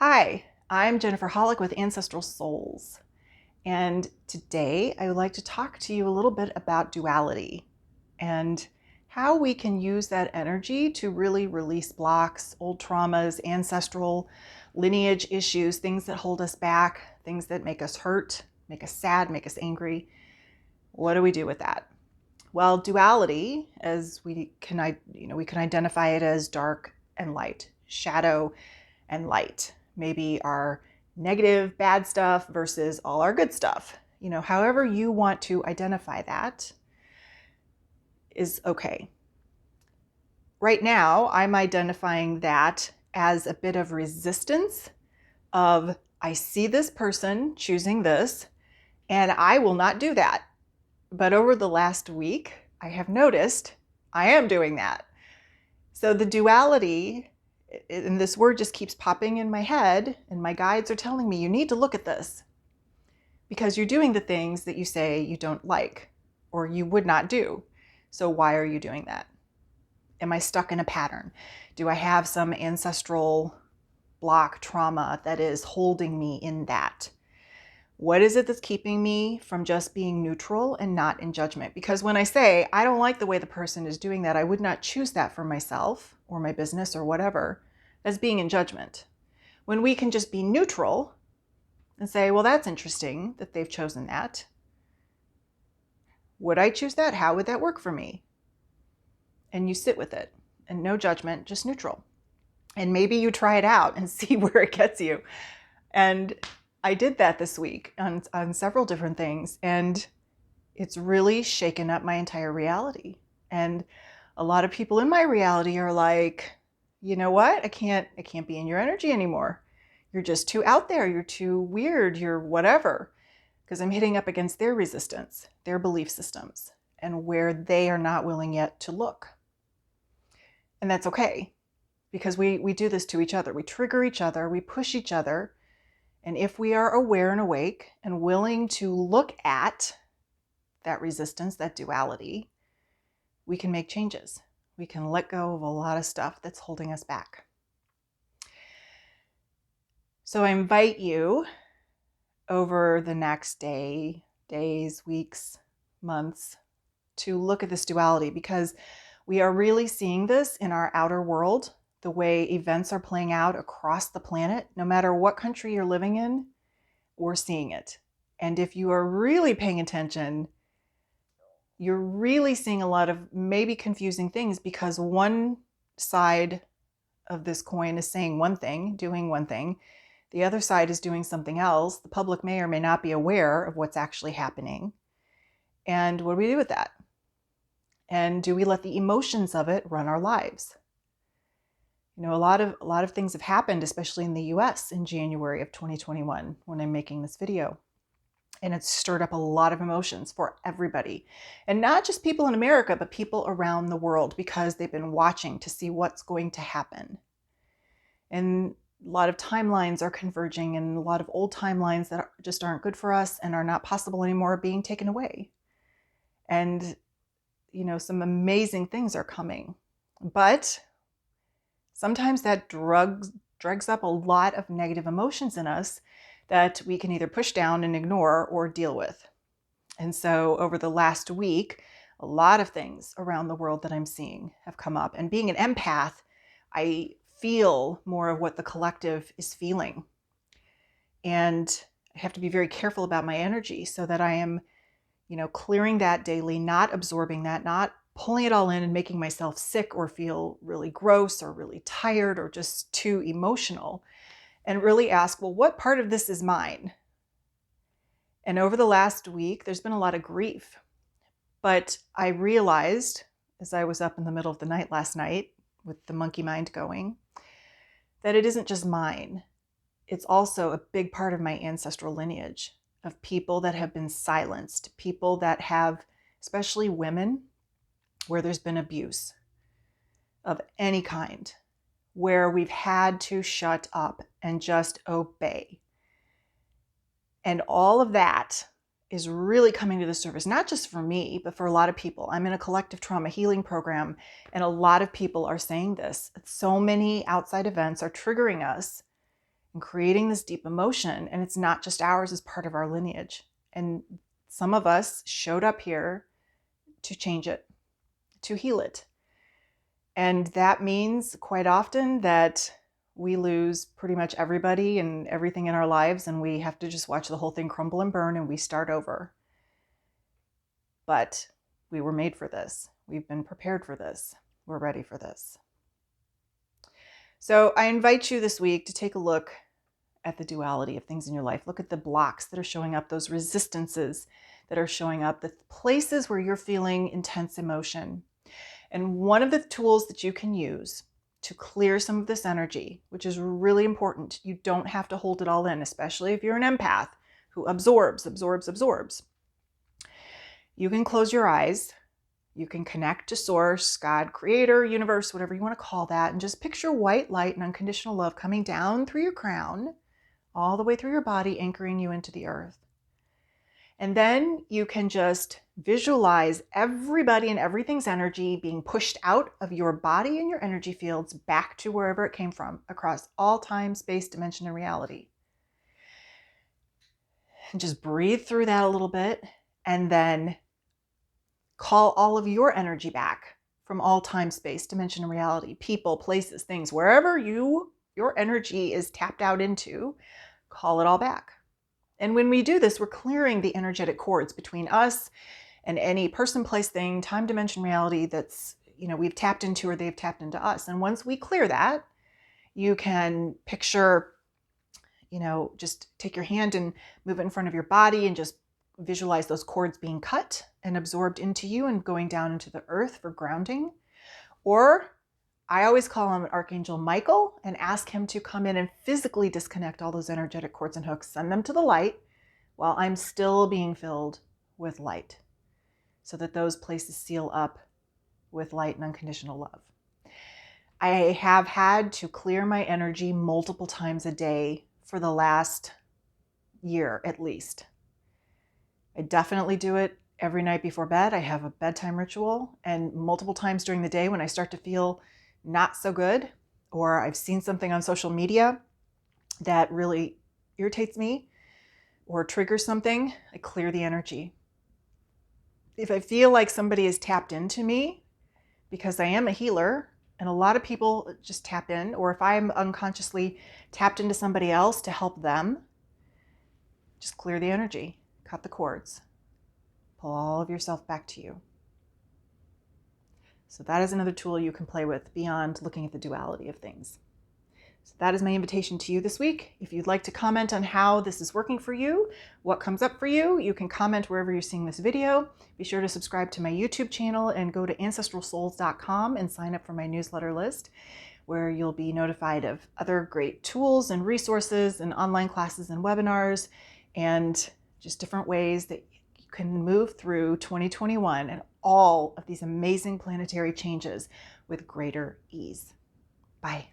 Hi, I'm Jennifer Hollick with Ancestral Souls, and today I would like to talk to you a little bit about duality and how we can use that energy to really release blocks, old traumas, ancestral lineage issues, things that hold us back, things that make us hurt, make us sad, make us angry. What do we do with that? Well, duality, as we can identify it as dark and light, shadow and light, maybe our negative, bad stuff versus all our good stuff. However you want to identify that is okay. Right now, I'm identifying that as a bit of resistance of I see this person choosing this, and I will not do that. But over the last week, I have noticed I am doing that. So the duality, and this word just keeps popping in my head, and my guides are telling me, you need to look at this because you're doing the things that you say you don't like or you would not do. So why are you doing that? Am I stuck in a pattern? Do I have some ancestral block trauma that is holding me in that? What is it that's keeping me from just being neutral and not in judgment? Because when I say, I don't like the way the person is doing that, I would not choose that for myself or my business or whatever, as being in judgment. When we can just be neutral and say, well, that's interesting that they've chosen that. Would I choose that? How would that work for me? And you sit with it and no judgment, just neutral. And maybe you try it out and see where it gets you. And I did that this week on several different things, and it's really shaken up my entire reality. And a lot of people in my reality are like, you know what? I can't be in your energy anymore. You're just too out there. You're too weird. You're whatever. Because I'm hitting up against their resistance, their belief systems, and where they are not willing yet to look. And that's okay, because we do this to each other. We trigger each other. We push each other. And if we are aware and awake and willing to look at that resistance, that duality, we can make changes. We can let go of a lot of stuff that's holding us back. So I invite you over the next days, weeks, months, to look at this duality, because we are really seeing this in our outer world, the way events are playing out across the planet. No matter what country you're living in, we're seeing it. And if you are really paying attention, you're really seeing a lot of maybe confusing things, because one side of this coin is saying one thing, doing one thing. The other side is doing something else. The public may or may not be aware of what's actually happening. And what do we do with that? And do we let the emotions of it run our lives? A lot of things have happened, especially in the US in January of 2021 when I'm making this video. And it's stirred up a lot of emotions for everybody. And not just people in America, but people around the world, because they've been watching to see what's going to happen. And a lot of timelines are converging, and a lot of old timelines that just aren't good for us and are not possible anymore are being taken away. And, some amazing things are coming. But sometimes that drugs up a lot of negative emotions in us that we can either push down and ignore or deal with. And so over the last week, a lot of things around the world that I'm seeing have come up. And being an empath, I feel more of what the collective is feeling. And I have to be very careful about my energy so that I am, clearing that daily, not absorbing that, not pulling it all in and making myself sick or feel really gross or really tired or just too emotional. And really ask, well, what part of this is mine? And over the last week, there's been a lot of grief. But I realized, as I was up in the middle of the night last night with the monkey mind going, that it isn't just mine. It's also a big part of my ancestral lineage of people that have been silenced, people that have, especially women, where there's been abuse of any kind, where we've had to shut up and just obey. And all of that is really coming to the surface, not just for me, but for a lot of people. I'm in a collective trauma healing program, and a lot of people are saying this. So many outside events are triggering us, and creating this deep emotion. And it's not just ours, it's part of our lineage. And some of us showed up here to change it, to heal it. And that means quite often that we lose pretty much everybody and everything in our lives, and we have to just watch the whole thing crumble and burn, and we start over. But we were made for this. We've been prepared for this. We're ready for this. So I invite you this week to take a look at the duality of things in your life. Look at the blocks that are showing up, those resistances that are showing up, the places where you're feeling intense emotion. And one of the tools that you can use to clear some of this energy, which is really important, you don't have to hold it all in, especially if you're an empath who absorbs. You can close your eyes. You can connect to source, God, creator, universe, whatever you want to call that, and just picture white light and unconditional love coming down through your crown, all the way through your body, anchoring you into the earth. And then you can just visualize everybody and everything's energy being pushed out of your body and your energy fields back to wherever it came from, across all time, space, dimension, and reality. And just breathe through that a little bit, and then call all of your energy back from all time, space, dimension, and reality, people, places, things, wherever your energy is tapped out into, call it all back. And when we do this, we're clearing the energetic cords between us and any person, place, thing, time, dimension, reality that's, we've tapped into or they've tapped into us. And once we clear that, you can picture, just take your hand and move it in front of your body and just visualize those cords being cut and absorbed into you and going down into the earth for grounding. Or I always call him Archangel Michael and ask him to come in and physically disconnect all those energetic cords and hooks, send them to the light while I'm still being filled with light, so that those places seal up with light and unconditional love. I have had to clear my energy multiple times a day for the last year at least. I definitely do it every night before bed. I have a bedtime ritual, and multiple times during the day when I start to feel not so good, or I've seen something on social media that really irritates me or triggers something, I clear the energy. If I feel like somebody is tapped into me, because I am a healer, and a lot of people just tap in, or if I'm unconsciously tapped into somebody else to help them, just clear the energy, cut the cords, pull all of yourself back to you. So that is another tool you can play with beyond looking at the duality of things. So that is my invitation to you this week. If you'd like to comment on how this is working for you, what comes up for you, you can comment wherever you're seeing this video. Be sure to subscribe to my YouTube channel and go to ancestralsouls.com and sign up for my newsletter list, where you'll be notified of other great tools and resources and online classes and webinars, and just different ways that you can move through 2021 and all of these amazing planetary changes with greater ease. Bye.